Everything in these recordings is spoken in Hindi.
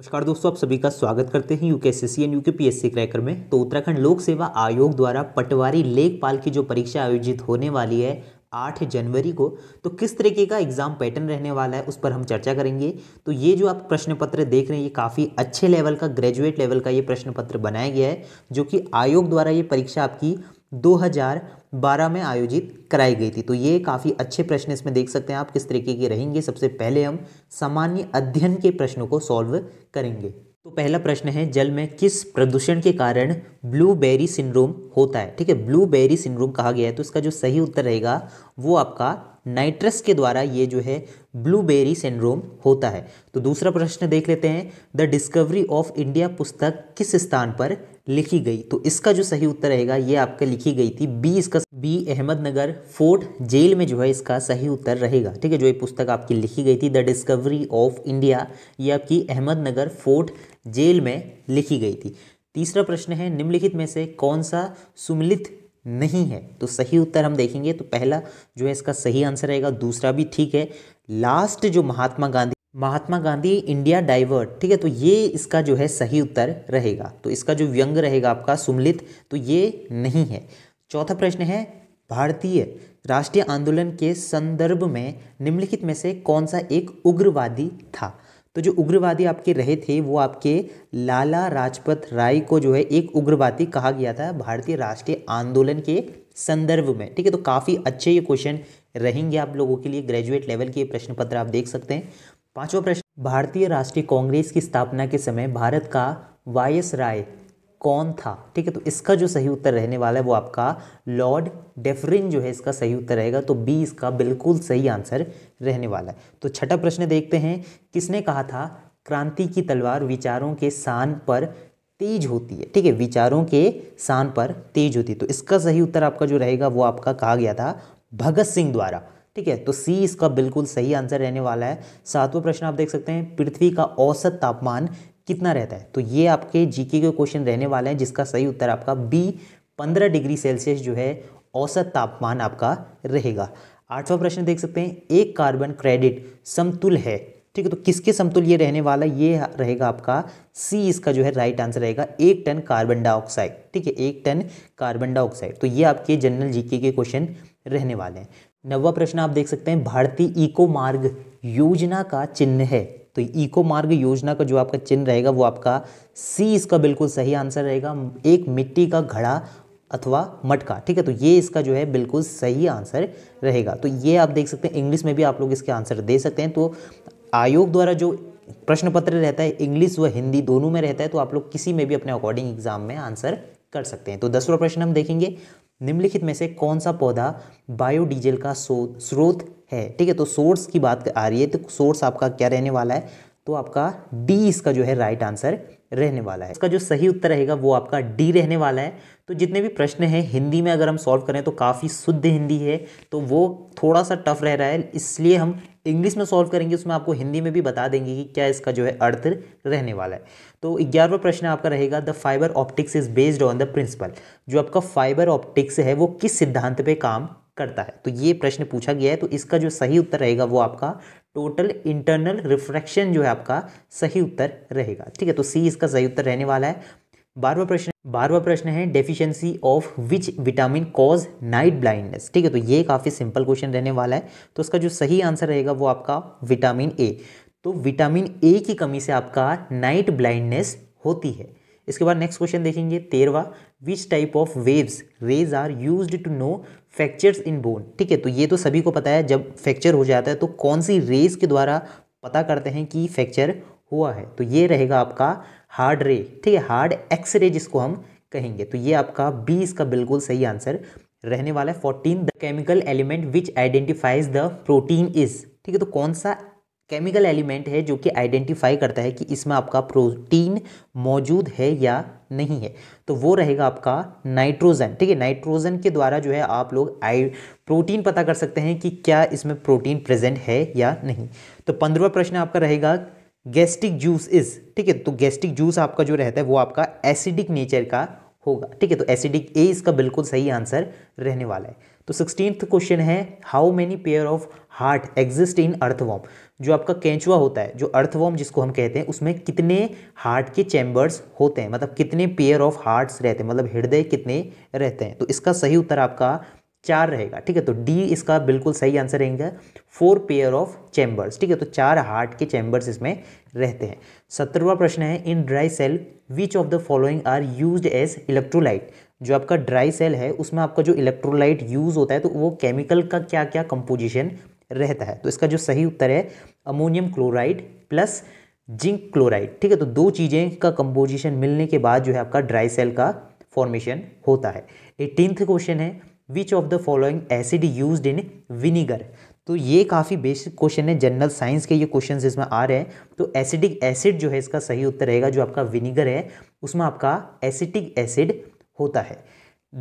नमस्कार दोस्तों, आप सभी का स्वागत करते हैं यूकेएसएससी एंड यूकेपीएससी क्रैकर में। तो उत्तराखंड लोक सेवा आयोग द्वारा पटवारी लेखपाल की जो परीक्षा आयोजित होने वाली है 8 जनवरी को, तो किस तरीके का एग्जाम पैटर्न रहने वाला है उस पर हम चर्चा करेंगे। तो ये जो आप प्रश्न पत्र देख रहे हैं, ये काफ़ी अच्छे लेवल का, ग्रेजुएट लेवल का ये प्रश्न पत्र बनाया गया है, जो कि आयोग द्वारा ये परीक्षा आपकी 2012 में आयोजित कराई गई थी। तो ये काफ़ी अच्छे प्रश्न इसमें देख सकते हैं आप किस तरीके के रहेंगे। सबसे पहले हम सामान्य अध्ययन के प्रश्नों को सॉल्व करेंगे। तो पहला प्रश्न है, जल में किस प्रदूषण के कारण ब्लूबेरी सिंड्रोम होता है। ठीक है, ब्लूबेरी सिंड्रोम कहा गया है, तो इसका जो सही उत्तर रहेगा वो आपका नाइट्रस के द्वारा ये जो है ब्लूबेरी सिंड्रोम होता है। तो दूसरा प्रश्न देख लेते हैं, द डिस्कवरी ऑफ इंडिया पुस्तक किस स्थान पर लिखी गई। तो इसका जो सही उत्तर रहेगा ये आपका लिखी गई थी बी अहमदनगर फोर्ट जेल में जो है इसका सही उत्तर रहेगा। ठीक है, जो ये पुस्तक आपकी लिखी गई थी द डिस्कवरी ऑफ इंडिया, ये आपकी अहमदनगर फोर्ट जेल में लिखी गई थी। तीसरा प्रश्न है, निम्नलिखित में से कौन सा सुमेलित नहीं है। तो सही उत्तर हम देखेंगे तो पहला जो है इसका सही आंसर रहेगा, दूसरा भी ठीक है, लास्ट जो महात्मा गांधी इंडिया डाइवर्ट, ठीक है, तो ये इसका जो है सही उत्तर रहेगा। तो इसका जो व्यंग रहेगा आपका सुमेलित, तो ये नहीं है। चौथा प्रश्न है, भारतीय राष्ट्रीय आंदोलन के संदर्भ में निम्नलिखित में से कौन सा एक उग्रवादी था। तो जो उग्रवादी आपके रहे थे वो आपके लाला लाजपत राय को जो है एक उग्रवादी कहा गया था भारतीय राष्ट्रीय आंदोलन के संदर्भ में। ठीक है, तो काफ़ी अच्छे ये क्वेश्चन रहेंगे आप लोगों के लिए, ग्रेजुएट लेवल के प्रश्न पत्र आप देख सकते हैं। पांचवा प्रश्न, भारतीय राष्ट्रीय कांग्रेस की स्थापना के समय भारत का वायसराय कौन था। ठीक है, तो इसका जो सही उत्तर रहने वाला है वो आपका लॉर्ड डेफरिन जो है इसका सही उत्तर रहेगा। तो बी इसका बिल्कुल सही आंसर रहने वाला है। तो छठा प्रश्न देखते हैं, किसने कहा था क्रांति की तलवार विचारों के शान पर तेज होती है। ठीक है, विचारों के शान पर तेज होती है। तो इसका सही उत्तर आपका जो रहेगा वो आपका कहा गया था भगत सिंह द्वारा। ठीक है, तो सी इसका बिल्कुल सही आंसर रहने वाला है। सातवां प्रश्न आप देख सकते हैं, पृथ्वी का औसत तापमान कितना रहता है। तो ये आपके जीके के क्वेश्चन रहने वाले हैं, जिसका सही उत्तर आपका बी 15 डिग्री सेल्सियस जो है औसत तापमान आपका रहेगा। आठवां प्रश्न देख सकते हैं, एक कार्बन क्रेडिट समतुल्य है। ठीक है, तो किसके समतुल्य ये रहने वाला, ये रहेगा आपका सी इसका जो है राइट आंसर रहेगा 1 टन कार्बन डाइऑक्साइड। ठीक है, 1 टन कार्बन डाइऑक्साइड। तो ये आपके जनरल जीके के क्वेश्चन रहने वाले हैं। नौवां प्रश्न आप देख सकते हैं, भारतीय इको मार्ग योजना का चिन्ह है। तो इको मार्ग योजना का जो आपका चिन्ह रहेगा वो आपका सी इसका बिल्कुल सही आंसर रहेगा, एक मिट्टी का घड़ा अथवा मटका। ठीक है, तो ये इसका जो है बिल्कुल सही आंसर रहेगा। तो ये आप देख सकते हैं, इंग्लिश में भी आप लोग इसके आंसर दे सकते हैं। तो आयोग द्वारा जो प्रश्न पत्र रहता है इंग्लिश व हिंदी दोनों में रहता है, तो आप लोग किसी में भी अपने अकॉर्डिंग एग्जाम में आंसर कर सकते हैं। तो 10वां प्रश्न हम देखेंगे, निम्नलिखित में से कौन सा पौधा बायोडीजल का स्रोत है। ठीक है, तो सोर्स की बात आ रही है, तो सोर्स आपका क्या रहने वाला है, तो आपका डी इसका जो है राइट आंसर रहने वाला है। इसका जो सही उत्तर रहेगा वो आपका डी रहने वाला है। तो जितने भी प्रश्न हैं हिंदी में अगर हम सॉल्व करें तो काफ़ी शुद्ध हिंदी है, तो वो थोड़ा सा टफ रह रहा है, इसलिए हम इंग्लिश में सॉल्व करेंगे, उसमें आपको हिंदी में भी बता देंगे कि क्या इसका जो है अर्थ रहने वाला है। तो 11वां प्रश्न आपका रहेगा, the fibre optics is based on the principle. जो आपका फाइबर ऑप्टिक्स है वो किस सिद्धांत पे काम करता है। तो ये प्रश्न पूछा गया है, तो इसका जो सही उत्तर रहेगा वो आपका टोटल इंटरनल रिफ्रैक्शन जो है आपका सही उत्तर रहेगा। ठीक है, तो सी इसका सही उत्तर रहने वाला है। 12वां प्रश्न है, deficiency of which vitamin cause night blindness. ठीक है, तो ये काफ़ी सिंपल क्वेश्चन रहने वाला है। तो इसका जो सही आंसर रहेगा वो आपका विटामिन ए। तो विटामिन ए की कमी से आपका नाइट ब्लाइंडनेस होती है। इसके बाद नेक्स्ट क्वेश्चन देखेंगे 13वां, which type of waves rays are used to know fractures in bone. ठीक है, तो ये तो सभी को पता है, जब फ्रैक्चर हो जाता है तो कौन सी रेज के द्वारा पता करते हैं कि फ्रैक्चर हुआ है। तो ये रहेगा आपका हार्ड रे। ठीक है, हार्ड एक्स रे जिसको हम कहेंगे। तो ये आपका बी इसका बिल्कुल सही आंसर रहने वाला है। 14, the chemical element which identifies the protein is. ठीक है, तो कौन सा केमिकल एलिमेंट है जो कि आइडेंटिफाई करता है कि इसमें आपका प्रोटीन मौजूद है या नहीं है। तो वो रहेगा आपका नाइट्रोजन। ठीक है, नाइट्रोजन के द्वारा जो है आप लोग प्रोटीन पता कर सकते हैं कि क्या इसमें प्रोटीन प्रेजेंट है या नहीं। तो 15वां प्रश्न आपका रहेगा, गैस्ट्रिक जूस इज। ठीक है, तो गैस्ट्रिक जूस आपका जो रहता है वो आपका एसिडिक नेचर का होगा। ठीक है, तो एसिडिक ए इसका बिल्कुल सही आंसर रहने वाला है। तो 16th क्वेश्चन है, how many pair of heart exist in earthworm. जो आपका केंचुआ होता है, जो अर्थवॉर्म जिसको हम कहते हैं, उसमें कितने हार्ट के चैम्बर्स होते हैं, मतलब कितने पेयर ऑफ हार्ट्स रहते हैं, मतलब हृदय कितने रहते हैं। तो इसका सही उत्तर आपका 4 रहेगा। ठीक है, तो डी इसका बिल्कुल सही आंसर रहेगा, 4 पेयर ऑफ चैम्बर्स। ठीक है, तो 4 हार्ट के चैम्बर्स इसमें रहते हैं। 17वां प्रश्न है, in dry cell which of the following are used as electrolyte. जो आपका ड्राई सेल है उसमें आपका जो इलेक्ट्रोलाइट यूज होता है, तो वो केमिकल का क्या क्या कंपोजिशन रहता है। तो इसका जो सही उत्तर है ammonium chloride plus zinc chloride. ठीक है, तो 2 चीज़ें का कंपोजिशन मिलने के बाद जो है आपका ड्राई सेल का फॉर्मेशन होता है। 18th क्वेश्चन है, विच of the following acid used in vinegar. तो ये काफ़ी बेसिक क्वेश्चन है, जनरल साइंस के ये क्वेश्चन इसमें आ रहे हैं। तो एसिडिक एसिड जो है इसका सही उत्तर रहेगा, जो आपका विनीगर है उसमें आपका एसिटिक एसिड होता है।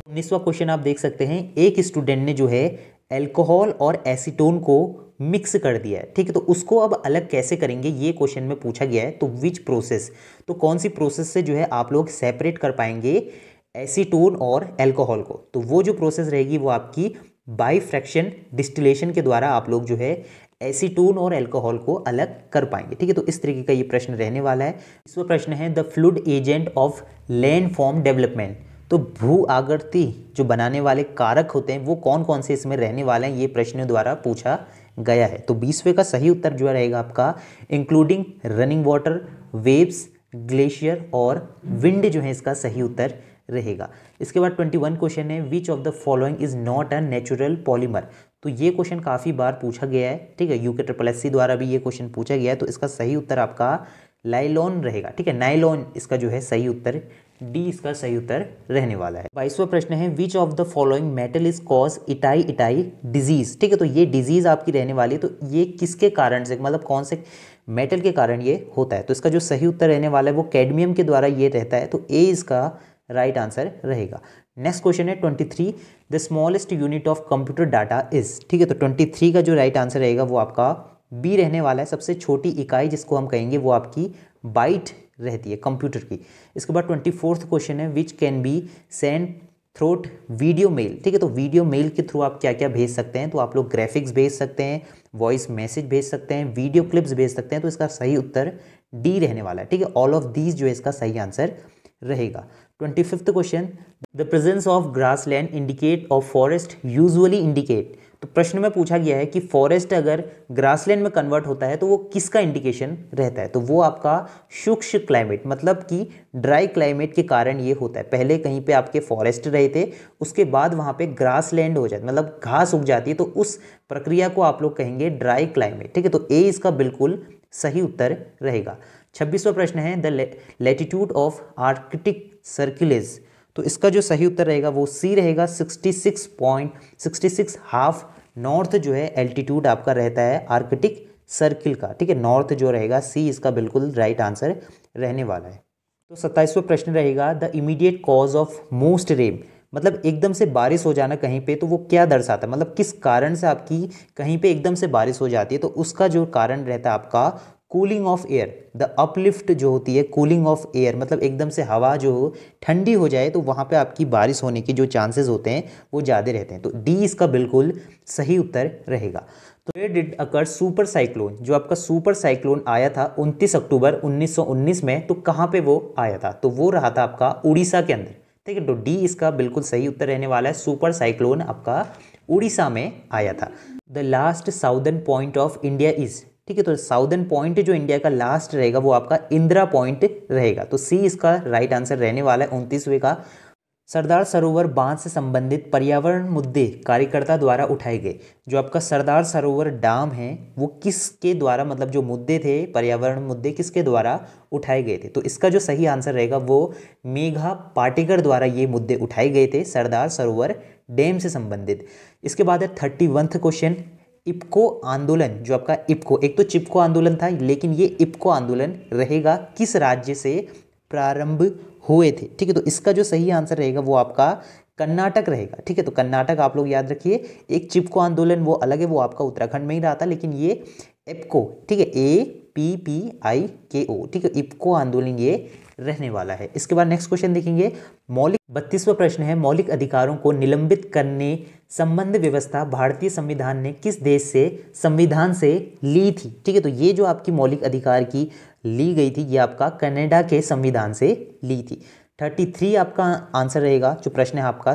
19वां क्वेश्चन आप देख सकते हैं, एक स्टूडेंट ने जो है एल्कोहल और एसीटोन को मिक्स कर दिया है। ठीक है, तो उसको अब अलग कैसे करेंगे ये क्वेश्चन में पूछा गया है। तो विच प्रोसेस, तो कौन सी प्रोसेस से जो है आप लोग सेपरेट कर पाएंगे एसीटोन और अल्कोहल को। तो वो जो प्रोसेस रहेगी वो आपकी बाई फ्रैक्शन डिस्टिलेशन के द्वारा आप लोग जो है एसीटोन और अल्कोहल को अलग कर पाएंगे। ठीक है, तो इस तरीके का ये प्रश्न रहने वाला है। इसमें प्रश्न है, the fluid agent of landform development. तो भू आकृति जो बनाने वाले कारक होते हैं वो कौन कौन से इसमें रहने वाले हैं, ये प्रश्न द्वारा पूछा गया है। तो 20वें का सही उत्तर जो रहेगा आपका including running water, waves, glacier और विंड जो है इसका सही उत्तर रहेगा। इसके बाद 21 क्वेश्चन है, विच of the following is not a natural polymer. तो ये क्वेश्चन काफ़ी बार पूछा गया है। ठीक है, UKSSC द्वारा भी ये क्वेश्चन पूछा गया है। तो इसका सही उत्तर आपका लाइलॉन रहेगा। ठीक है, नाइलॉन इसका जो है सही उत्तर, डी इसका सही उत्तर रहने वाला है। 22वां प्रश्न है, विच of the following metal is cause itai itai disease. ठीक है, तो ये डिजीज आपकी रहने वाली है। तो ये किसके कारण से, मतलब कौन से मेटल के कारण ये होता है। तो इसका जो सही उत्तर रहने वाला है वो कैडमियम के द्वारा ये रहता है। तो ए इसका राइट आंसर रहेगा। नेक्स्ट क्वेश्चन है 23, the smallest unit of computer data is. ठीक है, तो 23 का जो राइट आंसर रहेगा वो आपका बी रहने वाला है। सबसे छोटी इकाई जिसको हम कहेंगे वो आपकी बाइट रहती है कंप्यूटर की। इसके बाद 24th क्वेश्चन है, which can be send through video mail. ठीक है, तो वीडियो मेल के थ्रू आप क्या क्या भेज सकते हैं। तो आप लोग ग्राफिक्स भेज सकते हैं, वॉइस मैसेज भेज सकते हैं, वीडियो क्लिप्स भेज सकते हैं। तो इसका सही उत्तर डी रहने वाला है। ठीक है, ऑल ऑफ दीज जो है इसका सही आंसर रहेगा। 25th question, the presence of grassland indicate of forest usually indicate. तो प्रश्न में पूछा गया है कि फॉरेस्ट अगर ग्रासलैंड में कन्वर्ट होता है तो वो किसका इंडिकेशन रहता है। तो वो आपका शुष्क क्लाइमेट, मतलब कि ड्राई क्लाइमेट के कारण ये होता है। पहले कहीं पे आपके फॉरेस्ट रहे थे, उसके बाद वहाँ पे ग्रासलैंड हो जाती है, मतलब घास उग जाती है। तो उस प्रक्रिया को आप लोग कहेंगे ड्राई क्लाइमेट। ठीक है, तो ए इसका बिल्कुल सही उत्तर रहेगा। 26वां प्रश्न है, the latitude of Arctic circle is. तो इसका जो सही उत्तर रहेगा वो सी रहेगा, 66 हाफ नॉर्थ जो है एल्टीट्यूड आपका रहता है आर्कटिक सर्किल का। ठीक है, नॉर्थ जो रहेगा सी इसका बिल्कुल राइट आंसर रहने वाला है। तो 27वां प्रश्न रहेगा, the immediate cause of most rain. मतलब एकदम से बारिश हो जाना कहीं पे, तो वो क्या दर्शाता है, मतलब किस कारण से आपकी कहीं पे एकदम से बारिश हो जाती है। तो उसका जो कारण रहता है आपका cooling of air, the uplift जो होती है कूलिंग ऑफ एयर, मतलब एकदम से हवा जो ठंडी हो जाए तो वहाँ पे आपकी बारिश होने की जो चांसेस होते हैं वो ज़्यादा रहते हैं। तो डी इसका बिल्कुल सही उत्तर रहेगा। तो where did occur super cyclone. जो आपका सुपर साइक्लोन आया था 29 अक्टूबर 1919 में, तो कहाँ पे वो आया था। तो वो रहा था आपका उड़ीसा के अंदर। ठीक है, तो डी इसका बिल्कुल सही उत्तर रहने वाला है, सुपर साइक्लोन आपका उड़ीसा में आया था। The last southern point of India is. ठीक है, तो साउदर्न पॉइंट जो इंडिया का लास्ट रहेगा वो आपका इंदिरा पॉइंट रहेगा। तो सी इसका राइट आंसर रहने वाला है। 29वें का, सरदार सरोवर बांध से संबंधित पर्यावरण मुद्दे कार्यकर्ता द्वारा उठाए गए। जो आपका सरदार सरोवर डैम है वो किसके द्वारा, मतलब जो मुद्दे थे पर्यावरण मुद्दे किसके द्वारा उठाए गए थे। तो इसका जो सही आंसर रहेगा वो मेघा पाटेकर द्वारा ये मुद्दे उठाए गए थे सरदार सरोवर डैम से संबंधित। इसके बाद है 31वां क्वेश्चन, इपको आंदोलन। जो आपका इपको, एक तो चिपको आंदोलन था, लेकिन ये इपको आंदोलन रहेगा किस राज्य से प्रारंभ हुए थे। ठीक है, तो इसका जो सही आंसर रहेगा वो आपका कर्नाटक रहेगा। ठीक है, तो कर्नाटक आप लोग याद रखिए। एक चिपको आंदोलन वो अलग है, वो आपका उत्तराखंड में ही रहा था, लेकिन ये इपको, ठीक है, ए PPIKO, ठीक है, इफको आंदोलन ये रहने वाला है। इसके बाद नेक्स्ट क्वेश्चन देखेंगे, मौलिक 32वां प्रश्न है, मौलिक अधिकारों को निलंबित करने संबंध व्यवस्था भारतीय संविधान ने किस देश से संविधान से ली थी? ठीक है, तो ये जो आपकी मौलिक अधिकार की ली गई थी, ये आपका कनाडा के संविधान से ली थी। 33 आपका आंसर रहेगा, जो प्रश्न है आपका,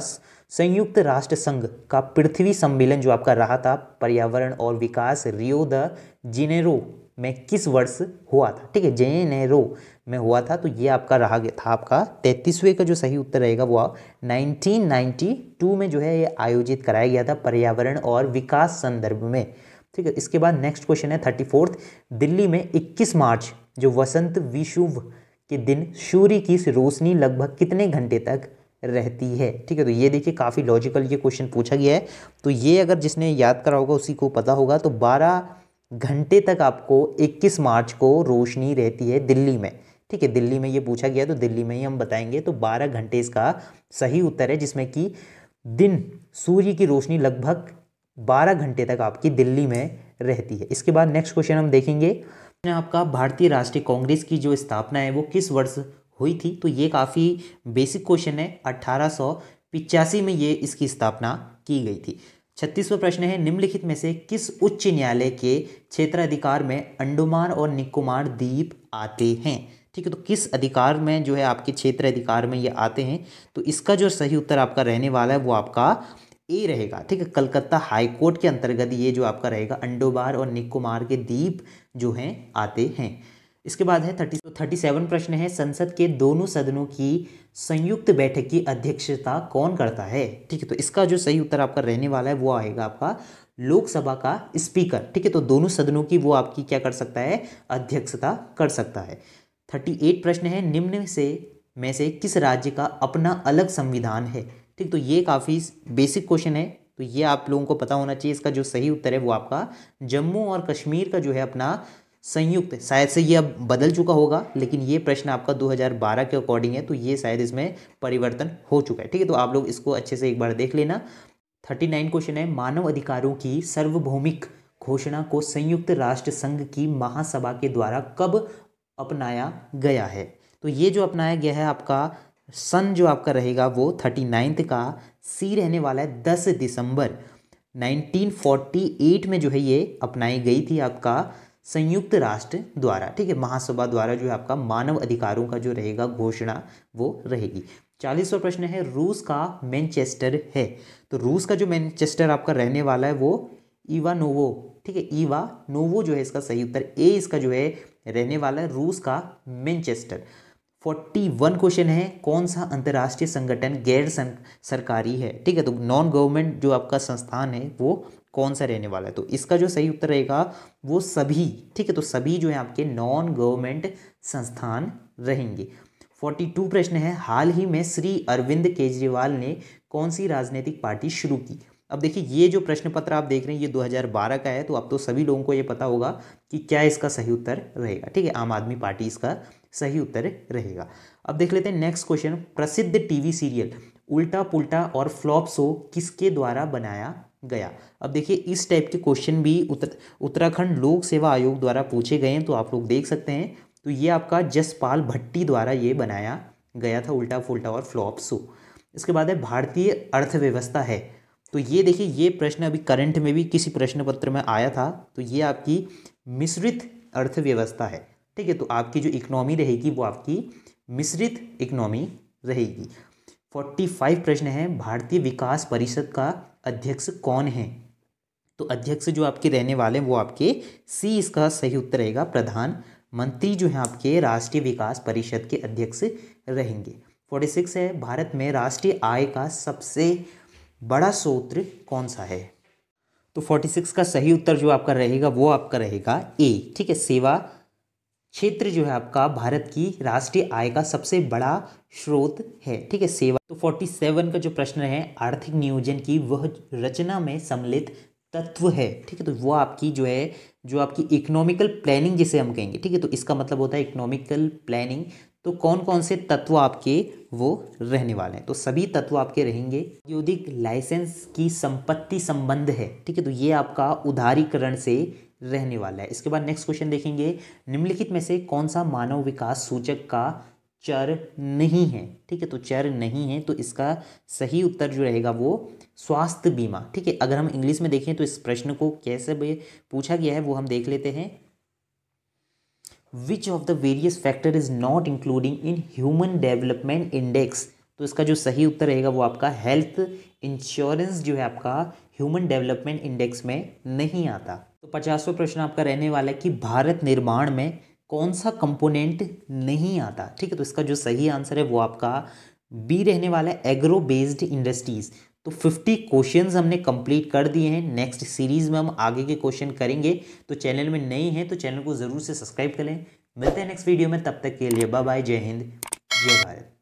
संयुक्त राष्ट्र संघ का पृथ्वी सम्मेलन जो आपका रहा था पर्यावरण और विकास रियो द जेनेरो में किस वर्ष हुआ था? ठीक है, जेनेरो में हुआ था, तो ये आपका रहा गया था आपका 33वें का जो सही उत्तर रहेगा वो 1992 में जो है ये आयोजित कराया गया था पर्यावरण और विकास संदर्भ में। ठीक है, इसके बाद नेक्स्ट क्वेश्चन है 34th, दिल्ली में 21 मार्च जो वसंत विषुव के दिन सूर्य की रोशनी लगभग कितने घंटे तक रहती है? ठीक है, तो ये देखिए काफ़ी लॉजिकल ये क्वेश्चन पूछा गया है, तो ये अगर जिसने याद करा होगा उसी को पता होगा, तो 12 घंटे तक आपको 21 मार्च को रोशनी रहती है दिल्ली में। ठीक है, दिल्ली में ये पूछा गया तो दिल्ली में ही हम बताएंगे, तो 12 घंटे इसका सही उत्तर है, जिसमें कि दिन सूर्य की रोशनी लगभग 12 घंटे तक आपकी दिल्ली में रहती है। इसके बाद नेक्स्ट क्वेश्चन हम देखेंगे, आपका भारतीय राष्ट्रीय कांग्रेस की जो स्थापना है वो किस वर्ष हुई थी? तो ये काफ़ी बेसिक क्वेश्चन है, 1885 में ये इसकी स्थापना की गई थी। 36वां प्रश्न है, निम्नलिखित में से किस उच्च न्यायालय के क्षेत्राधिकार में अंडमान और निकोबार द्वीप आते हैं? ठीक है, तो किस अधिकार में जो है आपके क्षेत्र अधिकार में ये आते हैं? तो इसका जो सही उत्तर आपका रहने वाला है वो आपका ए रहेगा। ठीक है, कलकत्ता हाई कोर्ट के अंतर्गत ये जो आपका रहेगा अंडमान और निकोबार के द्वीप जो हैं आते हैं। इसके बाद है 37 प्रश्न है, संसद के दोनों सदनों की संयुक्त बैठक की अध्यक्षता कौन करता है? ठीक है, तो इसका जो सही उत्तर आपका रहने वाला है वो आएगा आपका लोकसभा का स्पीकर। ठीक है, तो दोनों सदनों की वो आपकी क्या कर सकता है? अध्यक्षता कर सकता है। 38 प्रश्न है, निम्न में से किस राज्य का अपना अलग संविधान है? ठीक, तो ये काफ़ी बेसिक क्वेश्चन है, तो ये आप लोगों को पता होना चाहिए। इसका जो सही उत्तर है वो आपका जम्मू और कश्मीर का जो है अपना संयुक्त, शायद से ये अब बदल चुका होगा, लेकिन ये प्रश्न आपका 2012 के अकॉर्डिंग है, तो ये शायद इसमें परिवर्तन हो चुका है। ठीक है, तो आप लोग इसको अच्छे से एक बार देख लेना। 39 क्वेश्चन है, मानव अधिकारों की सार्वभौमिक घोषणा को संयुक्त राष्ट्र संघ की महासभा के द्वारा कब अपनाया गया है? तो ये जो अपनाया गया है आपका सन जो आपका रहेगा वो 39 का सी रहने वाला है। 10 दिसंबर 1948 में जो है ये अपनाई गई थी आपका संयुक्त राष्ट्र द्वारा। ठीक है, महासभा द्वारा जो है आपका मानव अधिकारों का जो रहेगा घोषणा वो रहेगी। 40वां प्रश्न है, रूस का मैनचेस्टर है, तो रूस का जो मैनचेस्टर आपका रहने वाला है वो इवानोवो। ठीक है, इवानोवो जो है इसका सही उत्तर, ए इसका जो है रहने वाला है रूस का मैनचेस्टर। 41 क्वेश्चन है, कौन सा अंतर्राष्ट्रीय संगठन गैर सरकारी है? ठीक है, तो नॉन गवर्नमेंट जो आपका संस्थान है वो कौन सा रहने वाला है? तो इसका जो सही उत्तर रहेगा वो सभी। ठीक है, तो सभी जो है आपके नॉन गवर्नमेंट संस्थान रहेंगे। 42 प्रश्न है, हाल ही में श्री अरविंद केजरीवाल ने कौन सी राजनीतिक पार्टी शुरू की? अब देखिए ये जो प्रश्न पत्र आप देख रहे हैं ये 2012 का है, तो अब तो सभी लोगों को ये पता होगा कि क्या इसका सही उत्तर रहेगा। ठीक है, आम आदमी पार्टी इसका सही उत्तर रहेगा। अब देख लेते हैं नेक्स्ट क्वेश्चन, प्रसिद्ध टीवी सीरियल उल्टा पुल्टा और फ्लॉप शो किसके द्वारा बनाया गया? अब देखिए इस टाइप के क्वेश्चन भी उत्तराखंड लोक सेवा आयोग द्वारा पूछे गए हैं, तो आप लोग देख सकते हैं। तो ये आपका जसपाल भट्टी द्वारा ये बनाया गया था उल्टा पुल्टा और फ्लॉप शो। इसके बाद है भारतीय अर्थव्यवस्था है, तो ये देखिए ये प्रश्न अभी करंट में भी किसी प्रश्न पत्र में आया था, तो ये आपकी मिश्रित अर्थव्यवस्था है। ठीक है, तो आपकी जो इकोनॉमी रहेगी वो आपकी मिश्रित इकोनॉमी रहेगी। 45 प्रश्न है, भारतीय विकास परिषद का अध्यक्ष कौन है? तो अध्यक्ष जो आपके रहने वाले हैं वो आपके सी इसका सही उत्तर रहेगा, प्रधानमंत्री जो है आपके राष्ट्रीय विकास परिषद के अध्यक्ष रहेंगे। 46 है, भारत में राष्ट्रीय आय का सबसे बड़ा स्रोत कौन सा है? तो 46 का सही उत्तर जो आपका रहेगा वो आपका रहेगा ए। ठीक है, सेवा क्षेत्र जो है आपका भारत की राष्ट्रीय आय का सबसे बड़ा स्रोत है। ठीक है, सेवा। तो 47 का जो प्रश्न है, आर्थिक नियोजन की वह रचना में सम्मिलित तत्व है। ठीक है, तो वो आपकी जो है जो आपकी इकोनॉमिकल प्लानिंग जिसे हम कहेंगे। ठीक है, तो इसका मतलब होता है इकोनॉमिकल प्लानिंग। तो कौन कौन से तत्व आपके वो रहने वाले हैं? तो सभी तत्व आपके रहेंगे। औद्योगिक लाइसेंस की संपत्ति संबंध है। ठीक है, तो ये आपका उदारीकरण से रहने वाला है। इसके बाद नेक्स्ट क्वेश्चन देखेंगे, निम्नलिखित में से कौन सा मानव विकास सूचक का चर नहीं है। ठीक है, तो चर नहीं है, तो इसका सही उत्तर जो रहेगा वो स्वास्थ्य बीमा। ठीक है, अगर हम इंग्लिश में देखें तो इस प्रश्न को कैसे पूछा गया है वो हम देख लेते हैं। विच of the various factor is not including in human development index. तो इसका जो सही उत्तर रहेगा वो आपका हेल्थ इंश्योरेंस जो है आपका ह्यूमन डेवलपमेंट इंडेक्स में नहीं आता। तो 50वां प्रश्न आपका रहने वाला है कि भारत निर्माण में कौन सा कंपोनेंट नहीं आता। ठीक है, तो इसका जो सही आंसर है वो आपका बी रहने वाला है, एग्रो बेस्ड इंडस्ट्रीज। तो 50 क्वेश्चंस हमने कंप्लीट कर दिए हैं। नेक्स्ट सीरीज में हम आगे के क्वेश्चन करेंगे। तो चैनल में नए हैं तो चैनल को ज़रूर से सब्सक्राइब करें। मिलते हैं नेक्स्ट वीडियो में, तब तक के लिए बाय बाय, जय हिंद, जय भारत।